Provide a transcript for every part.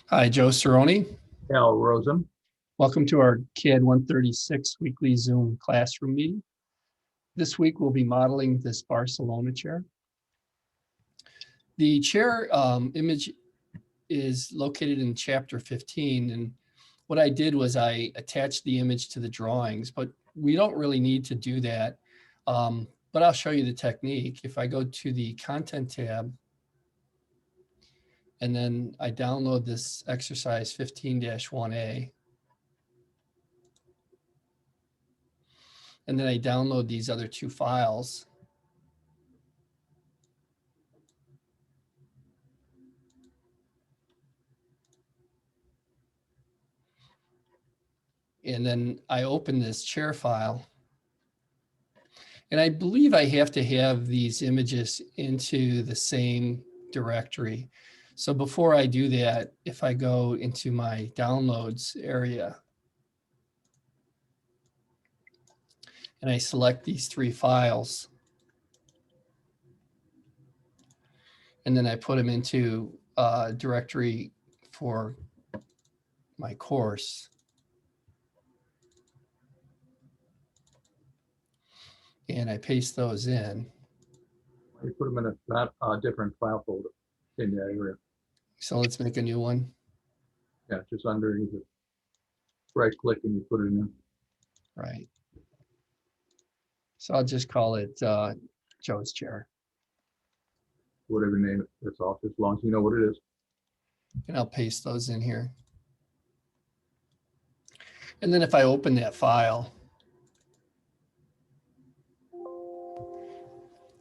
Hi, Joe Cerrone. Al Rosen. Welcome to our CAD 136 weekly Zoom classroom meeting. This week we'll be modeling this Barcelona chair. The chair image is located in chapter 15, and what I did was I attached the image to the drawings, but we don't really need to do that. But I'll show you the technique. If I go to the content tab, and then I download this exercise 15-1A, and then I download these other two files. And then I open this chair file. And I believe I have to have these images into the same directory. So before I do that, if I go into my downloads area and I select these three files, and then I put them into a directory for my course. And I paste those in. You put them in a different file folder in that area. So let's make a new one. Yeah, just underneath it. Right click and you put it in. Right. So I'll just call it Joe's chair. Whatever you name it. That's all. As long as you know what it is. And I'll paste those in here. And then if I open that file,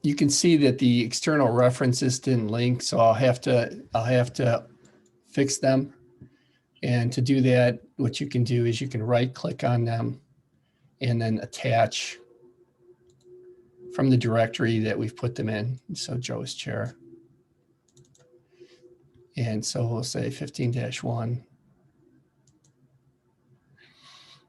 you can see that the external references didn't link, so I'll have to fix them. And to do that, what you can do is you can right click on them and then attach from the directory that we've put them in. So Joe's chair. And so we'll say 15-1.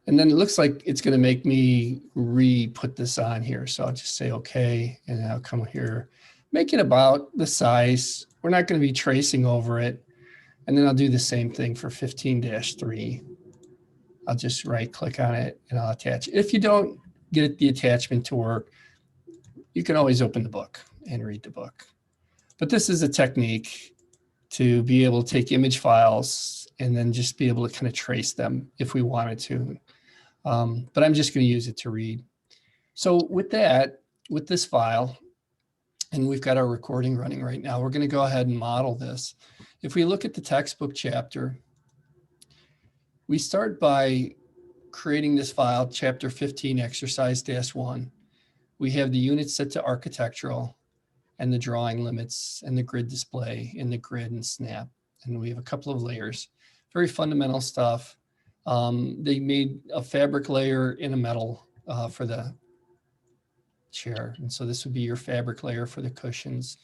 And then it looks like it's going to make me re-put this on here. So I'll just say, okay. And I'll come here, make it about the size. We're not going to be tracing over it. And then I'll do the same thing for 15-3. I'll just right click on it and I'll attach it. If you don't get the attachment to work, you can always open the book and read the book. But this is a technique to be able to take image files and then just be able to kind of trace them if we wanted to. But I'm just going to use it to read. So with that, with this file, and we've got our recording running right now, we're going to go ahead and model this. If we look at the textbook chapter, we start by creating this file, chapter 15, exercise -1. We have the units set to architectural and the drawing limits and the grid display and the grid and snap. And we have a couple of layers, very fundamental stuff. They made a fabric layer in a metal for the chair. And so this would be your fabric layer for the cushions.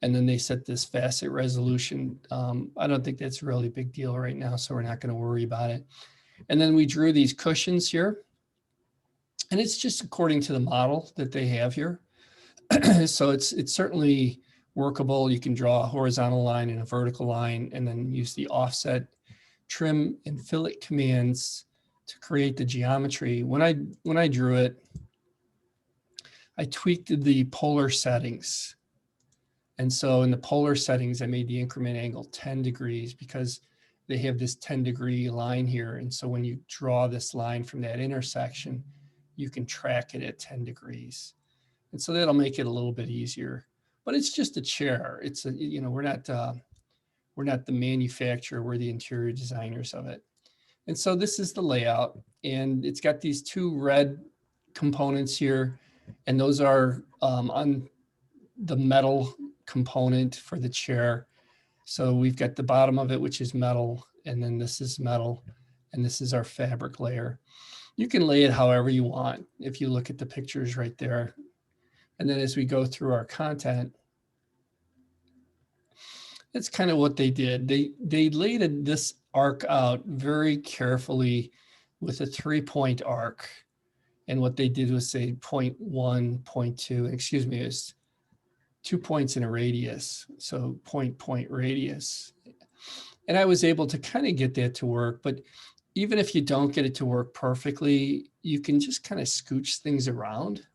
And then they set this facet resolution. I don't think that's really a big deal right now, so we're not going to worry about it. And then we drew these cushions here. And it's just according to the model that they have here. So it's certainly workable. You can draw a horizontal line and a vertical line and then use the offset, trim, and fillet commands to create the geometry. When I drew it, I tweaked the polar settings. And so in the polar settings, I made the increment angle 10 degrees because they have this 10-degree line here. And so when you draw this line from that intersection, you can track it at 10 degrees. And so that'll make it a little bit easier. But it's just a chair. It's a, you know, we're not the manufacturer, we're the interior designers of it. And so this is the layout, and it's got these two red components here, and those are on the metal component for the chair. So we've got the bottom of it, which is metal, and then this is metal, and this is our fabric layer. You can lay it however you want if you look at the pictures right there. And then as we go through our content, that's kind of what they did. They laid this arc out very carefully with a 3-point arc. And what they did was say 0.1, 0.2, excuse me, is 2 points in a radius. So point radius. And I was able to kind of get that to work, but even if you don't get it to work perfectly, you can just kind of scooch things around.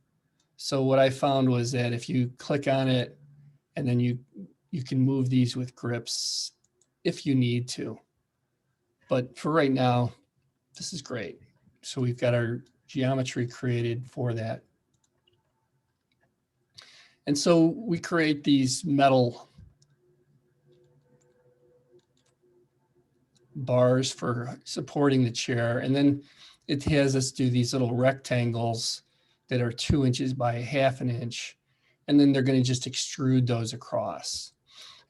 So what I found was that if you click on it and then you can move these with grips if you need to. But for right now, this is great. So we've got our geometry created for that. And so we create these metal bars for supporting the chair. And then it has us do these little rectangles that are 2 inches by 1/2 an inch. And then they're going to just extrude those across.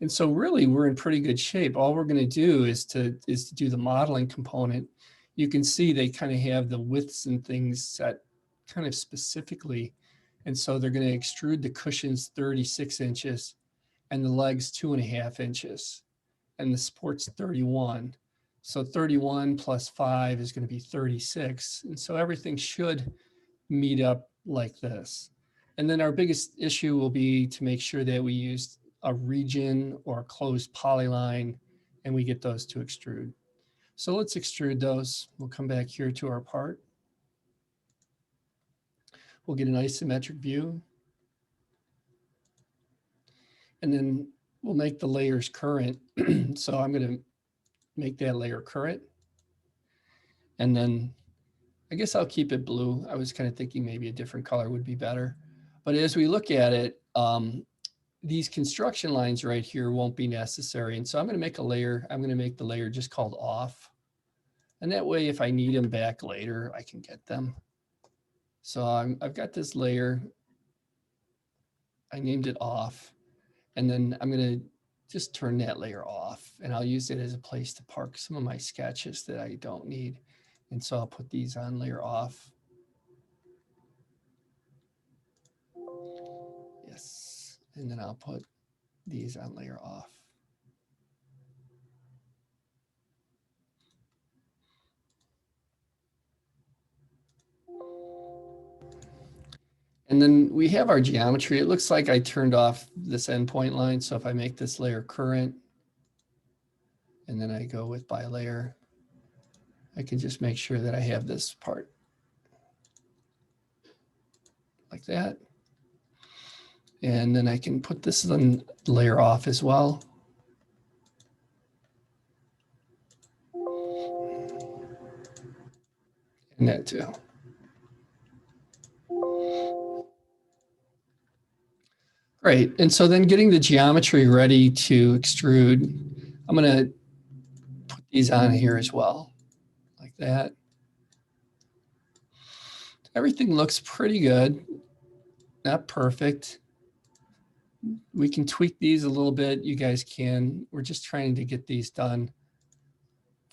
And so really we're in pretty good shape. All we're going to do is to do the modeling component. You can see they kind of have the widths and things set kind of specifically. And so they're going to extrude the cushions 36 inches and the legs 2.5 inches and the supports 31. So 31 plus 5 is going to be 36. And so everything should meet up like this. And then our biggest issue will be to make sure that we use a region or a closed polyline and we get those to extrude. So let's extrude those. We'll come back here to our part. We'll get an isometric view. And then we'll make the layers current. So I'm going to make that layer current. And then I guess I'll keep it blue. I was kind of thinking maybe a different color would be better. But as we look at it, these construction lines right here won't be necessary. And so I'm going to make a layer. I'm going to make the layer just called off. And that way, if I need them back later, I can get them. So I've got this layer. I named it off. And then I'm going to just turn that layer off. And I'll use it as a place to park some of my sketches that I don't need. And so I'll put these on layer off. Yes. And then I'll put these on layer off. And then we have our geometry. It looks like I turned off this endpoint line. So if I make this layer current, and then I go with by layer, I can just make sure that I have this part like that. And then I can put this layer off as well. And that too. Great. And so then getting the geometry ready to extrude, I'm going to put these on here as well, like that. Everything looks pretty good, not perfect. We can tweak these a little bit. You guys can. We're just trying to get these done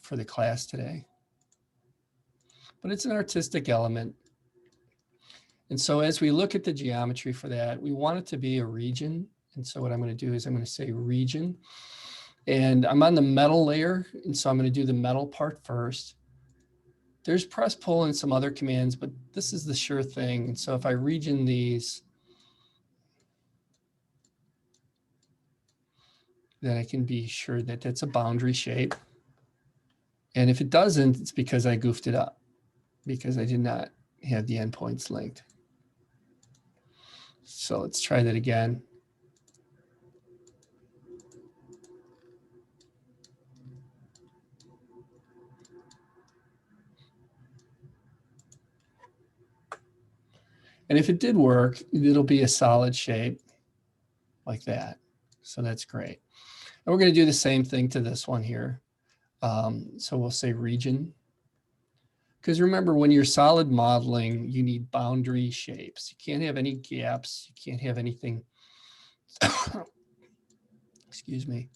for the class today. But it's an artistic element. And so as we look at the geometry for that, we want it to be a region. And so what I'm going to do is I'm going to say region. And I'm on the metal layer. And so I'm going to do the metal part first. There's press, pull, and some other commands, but this is the sure thing. And so if I region these, then I can be sure that that's a boundary shape. And if it doesn't, it's because I goofed it up, because I did not have the endpoints linked. So let's try that again. And if it did work, it'll be a solid shape like that. So that's great. And we're going to do the same thing to this one here. So we'll say region. Because remember, when you're solid modeling, you need boundary shapes. You can't have any gaps. You can't have anything. Excuse me.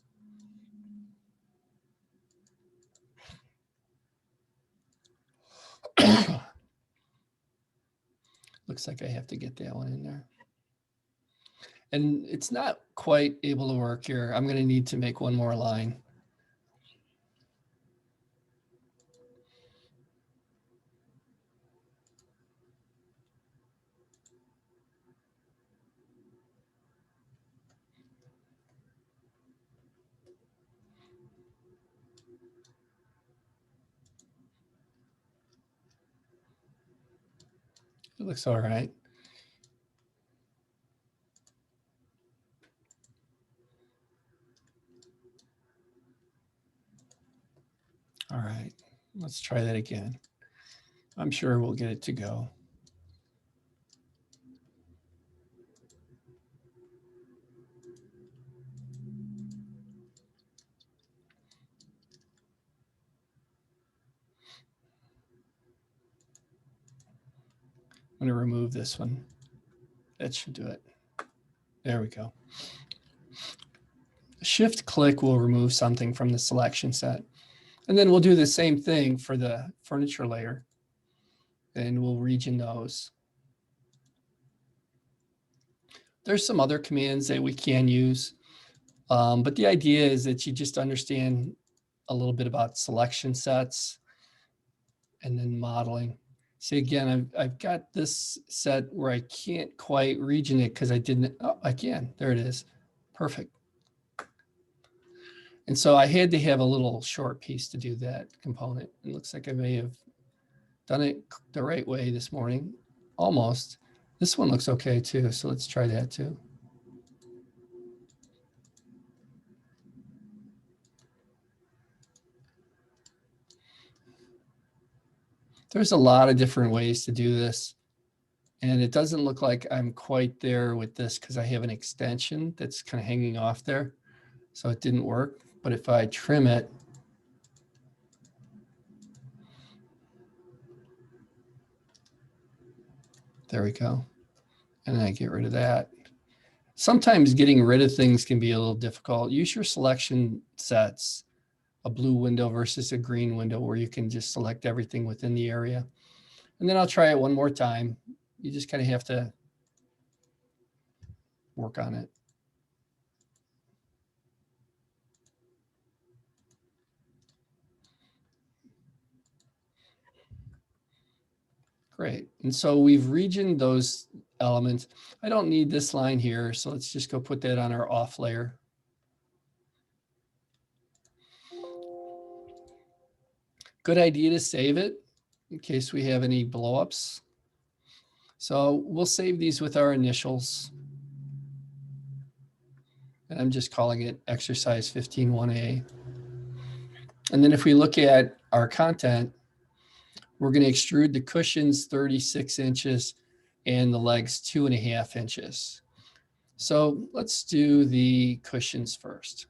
Looks like I have to get that one in there. And it's not quite able to work here. I'm going to need to make one more line. It looks all right. All right, let's try that again. I'm sure we'll get it to go. I'm going to remove this one. That should do it. There we go. Shift click will remove something from the selection set. And then we'll do the same thing for the furniture layer. And we'll region those. There's some other commands that we can use. But the idea is that you just understand a little bit about selection sets and then modeling. See, again, I've got this set where I can't quite region it because I didn't, oh, I can, there it is. Perfect. And so I had to have a little short piece to do that component. It looks like I may have done it the right way this morning, almost. This one looks okay too, so let's try that too. There's a lot of different ways to do this. And it doesn't look like I'm quite there with this because I have an extension that's kind of hanging off there. So it didn't work. But if I trim it, there we go. And then I get rid of that. Sometimes getting rid of things can be a little difficult. Use your selection sets, a blue window versus a green window where you can just select everything within the area. And then I'll try it one more time. You just kind of have to work on it. Great. And so we've regioned those elements. I don't need this line here, so let's just go put that on our off layer. Good idea to save it in case we have any blowups. So we'll save these with our initials. And I'm just calling it exercise 15-1A. And then if we look at our content, we're going to extrude the cushions 36 inches and the legs 2.5 inches. So let's do the cushions first.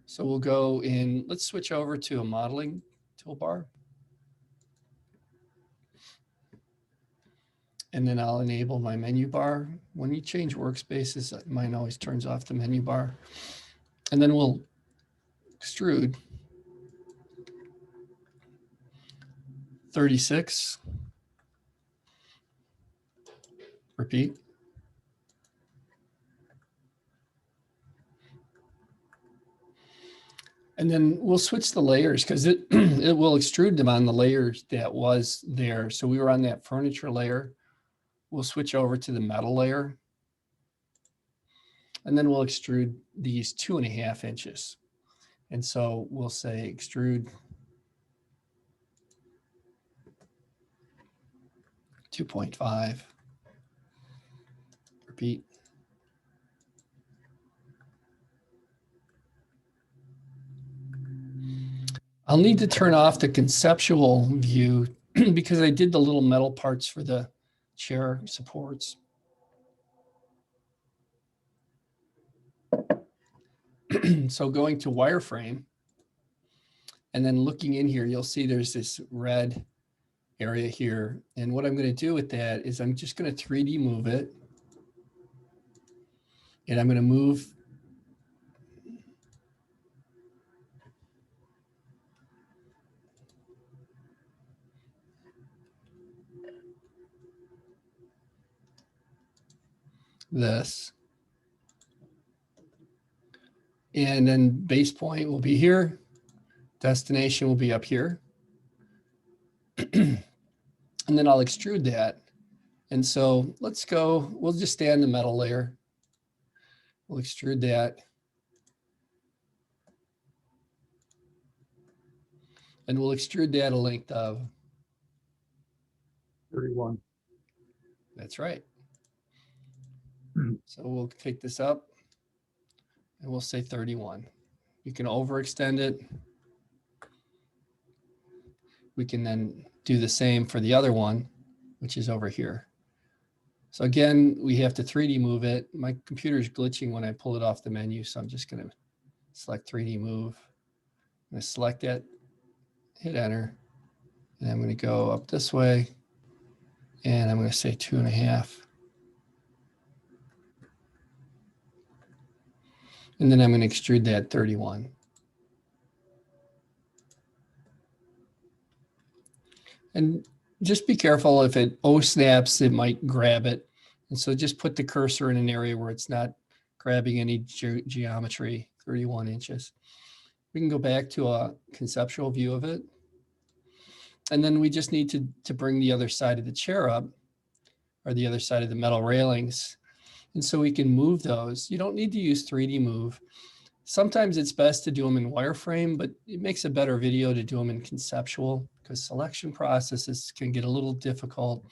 So we'll go in, let's switch over to a modeling toolbar. And then I'll enable my menu bar. When you change workspaces, mine always turns off the menu bar. And then we'll extrude 36. Repeat. And then we'll switch the layers because it will extrude them on the layers that was there. So we were on that furniture layer. We'll switch over to the metal layer. And then we'll extrude these 2.5 inches. And so we'll say extrude 2.5. Repeat. I'll need to turn off the conceptual view because I did the little metal parts for the chair supports. So going to wireframe and then looking in here, you'll see there's this red area here. And what I'm going to do with that is I'm just going to 3D move it. And I'm going to move this. And then base point will be here. Destination will be up here. And then I'll extrude that. And so let's go, we'll just stay on the metal layer. We'll extrude that. And we'll extrude that a length of, 31. that's right. So we'll take this up and we'll say 31. You can overextend it. We can then do the same for the other one, which is over here. So again, we have to 3D move it. My computer's glitching when I pull it off the menu, so I'm just going to select 3D move. I'm going to select it, hit enter, and I'm going to go up this way, and I'm going to say 2.5. And then I'm going to extrude that 31. And just be careful, if it snaps, it might grab it. And so just put the cursor in an area where it's not grabbing any geometry, 31 inches. We can go back to a conceptual view of it. And then we just need to bring the other side of the chair up, or the other side of the metal railings. And so we can move those. You don't need to use 3D move. Sometimes it's best to do them in wireframe, but it makes a better video to do them in conceptual, because selection processes can get a little difficult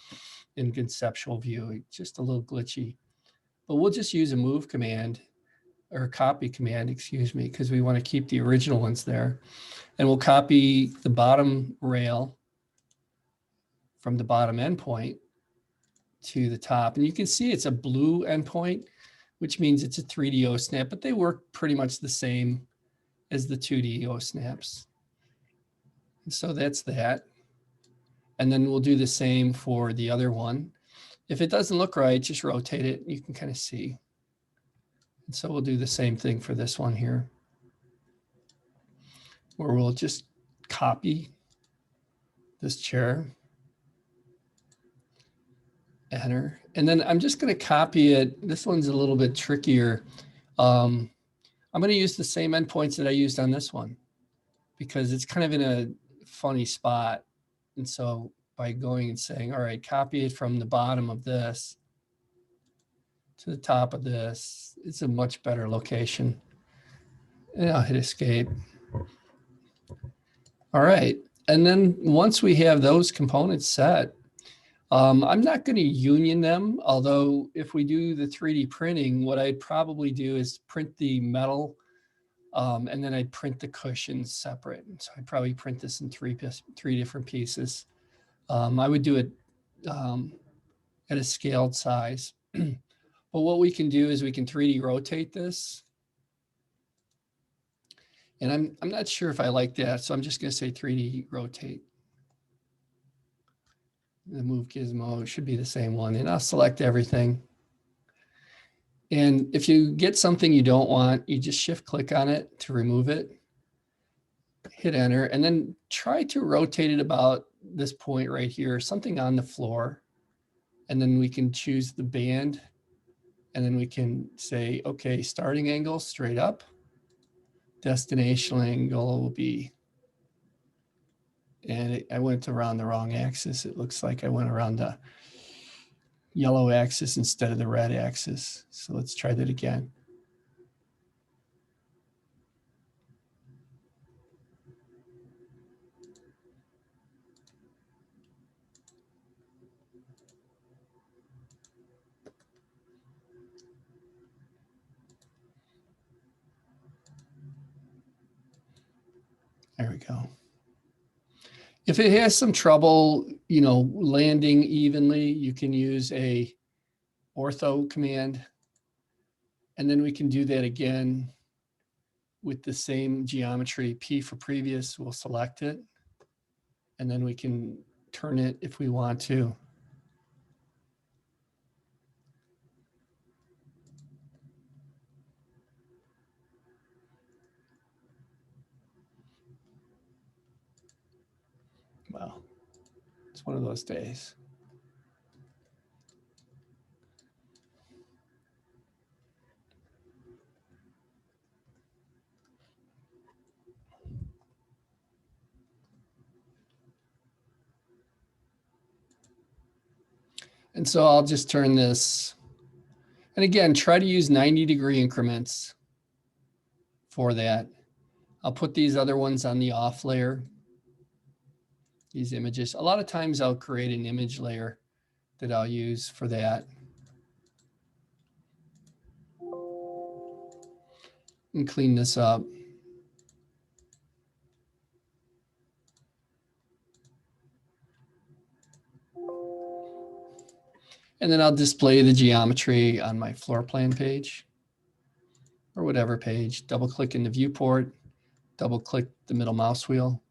in conceptual view, just a little glitchy. But we'll just use a move command, or a copy command, excuse me, because we want to keep the original ones there. And we'll copy the bottom rail from the bottom endpoint to the top. And you can see it's a blue endpoint, which means it's a 3D O-snap, but they work pretty much the same as the 2D O-snaps. And so that's that. And then we'll do the same for the other one. If it doesn't look right, just rotate it. You can kind of see. And so we'll do the same thing for this one here, where we'll just copy this chair, enter. And then I'm just going to copy it. This one's a little bit trickier. I'm going to use the same endpoints that I used on this one, because it's kind of in a funny spot. And so by going and saying, all right, copy it from the bottom of this to the top of this, it's a much better location. And I'll hit escape. All right. And then once we have those components set, I'm not going to union them, although if we do the 3D printing, what I'd probably do is print the metal, and then I'd print the cushions separate. So I'd probably print this in three different pieces. I would do it at a scaled size. But what we can do is we can 3D rotate this. And I'm not sure if I like that, so I'm just going to say 3D rotate. The move gizmo should be the same one, and I'll select everything. And if you get something you don't want, you just shift click on it to remove it, hit enter, and then try to rotate it about this point right here, something on the floor. And then we can choose the band, and then we can say, okay, starting angle straight up, destination angle will be, and I went around the wrong axis. It looks like I went around the yellow axis instead of the red axis. So let's try that again. There we go. If it has some trouble, landing evenly, you can use a ortho command. And then we can do that again with the same geometry. P for previous, we'll select it. And then we can turn it if we want to. Well, it's one of those days. And so I'll just turn this, and again, try to use 90-degree increments for that. I'll put these other ones on the off layer. these images. A lot of times I'll create an image layer that I'll use for that. And clean this up. And then I'll display the geometry on my floor plan page or whatever page. Double click in the viewport, double click the middle mouse wheel,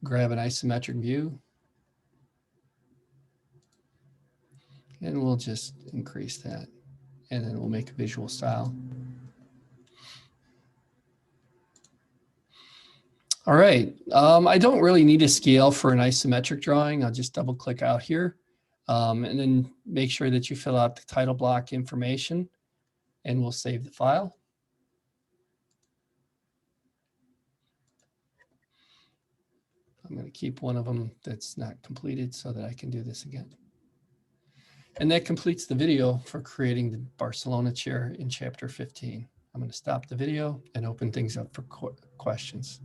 grab an isometric view, and we'll just increase that. And then we'll make a visual style. All right, I don't really need a scale for an isometric drawing. I'll just double click out here and then make sure that you fill out the title block information and we'll save the file. I'm going to keep one of them that's not completed so that I can do this again. And that completes the video for creating the Barcelona chair in Chapter 15. I'm going to stop the video and open things up for questions.